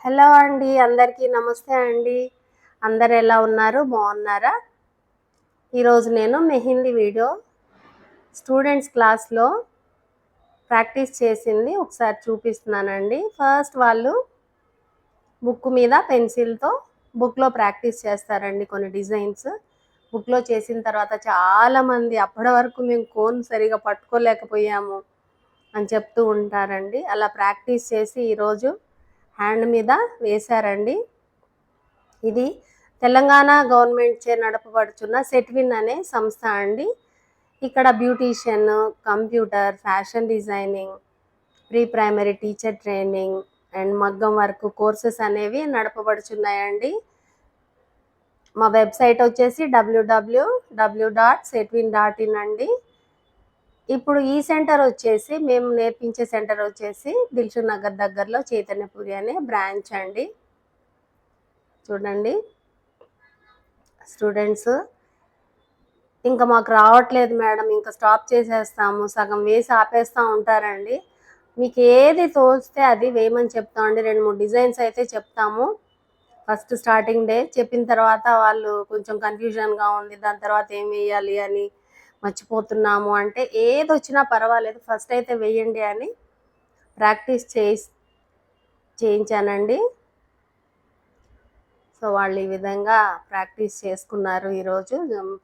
Hello అండి, అందరికీ నమస్తే అండి. అందరు ఎలా ఉన్నారు? బాగున్నారా? ఈరోజు నేను మెహందీ వీడియో స్టూడెంట్స్ క్లాస్లో ప్రాక్టీస్ చేసింది ఒకసారి చూపిస్తున్నానండి. ఫస్ట్ వాళ్ళు బుక్ మీద పెన్సిల్తో బుక్లో ప్రాక్టీస్ చేస్తారండి కొన్ని డిజైన్స్. బుక్లో చేసిన తర్వాత చాలామంది అప్పటి వరకు మేము కోన్ సరిగా పట్టుకోలేకపోయాము అని చెప్తూ ఉంటారండి. అలా ప్రాక్టీస్ చేసి ఈరోజు హ్యాండ్ మీద వేశారండి. ఇది తెలంగాణ గవర్నమెంట్ చే నడపబడుచున్న సెట్విన్ అనే సంస్థ అండి. ఇక్కడ beautician, computer, fashion designing, pre primary teacher training and మగ్గం వర్క్ కోర్సెస్ అనేవి నడపబడుచున్నాయండి. మా వెబ్సైట్ వచ్చేసి www.setwin.in అండి. ఇప్పుడు ఈ సెంటర్ వచ్చేసి మేము నేర్పించే సెంటర్ వచ్చేసి దిల్షుక్ నగర్ దగ్గరలో చైతన్యపురి అనే బ్రాంచ్ అండి. చూడండి స్టూడెంట్స్, ఇంకా మాకు రావట్లేదు మేడం, ఇంకా స్టాప్ చేసేస్తాము, సగం వేసి ఆపేస్తూ ఉంటారండి. మీకు ఏది తోస్తే అది వేయమని చెప్తామండి. 2-3 డిజైన్స్ అయితే చెప్తాము. ఫస్ట్ స్టార్టింగ్ డే చెప్పిన తర్వాత వాళ్ళు కొంచెం కన్ఫ్యూజన్గా ఉంది, దాని తర్వాత ఏం వేయాలి అని మర్చిపోతున్నాము అంటే ఏది వచ్చినా పర్వాలేదు, ఫస్ట్ అయితే వేయండి అని ప్రాక్టీస్ చేయించానండి. సో వాళ్ళు ఈ విధంగా ప్రాక్టీస్ చేసుకున్నారు. ఈరోజు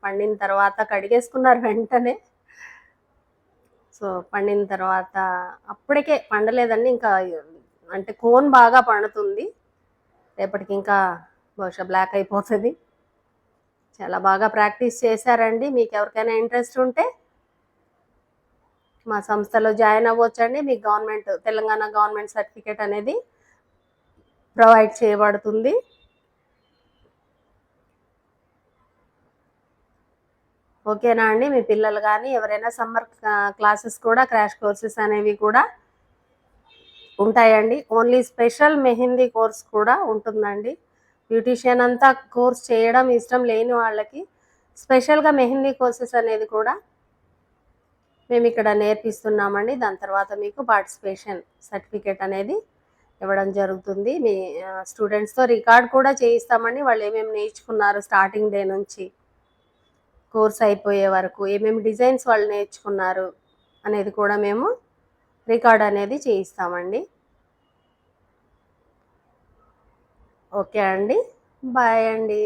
పండిన తర్వాత కడిగేసుకున్నారు వెంటనే. సో పండిన తర్వాత అప్పటికే పండలేదండి, ఇంకా అంటే కోన్ బాగా పండుతుంది, రేపటికి ఇంకా బహుశా బ్లాక్ అయిపోతుంది. చాలా బాగా ప్రాక్టీస్ చేశారండి. మీకు ఎవరికైనా ఇంట్రెస్ట్ ఉంటే మా సంస్థలో జాయిన్ అవ్వచ్చండి. మీకు తెలంగాణ గవర్నమెంట్ సర్టిఫికేట్ అనేది ప్రొవైడ్ చేయబడుతుంది. ఓకేనా అండి? మీ పిల్లలు కానీ ఎవరైనా సమ్మర్ క్లాసెస్ కూడా, క్రాష్ కోర్సెస్ అనేవి కూడా ఉంటాయండి. ఓన్లీ స్పెషల్ మెహందీ కోర్స్ కూడా ఉంటుందండి. బ్యూటీషియన్ అంతా కోర్స్ చేయడం ఇష్టం లేని వాళ్ళకి స్పెషల్గా మెహందీ కోర్సెస్ అనేది కూడా మేము ఇక్కడ నేర్పిస్తున్నామండి. దాని తర్వాత మీకు పార్టిసిపేషన్ సర్టిఫికేట్ అనేది ఇవ్వడం జరుగుతుంది. మీ స్టూడెంట్స్తో రికార్డ్ కూడా చేయిస్తామండి. వాళ్ళు ఏమేమి నేర్చుకున్నారు స్టార్టింగ్ డే నుంచి కోర్స్ అయిపోయే వరకు, ఏమేమి డిజైన్స్ వాళ్ళు నేర్చుకున్నారు అనేది కూడా మేము రికార్డ్ అనేది చేయిస్తామండి. ఓకే అండి, బాయ్ అండి.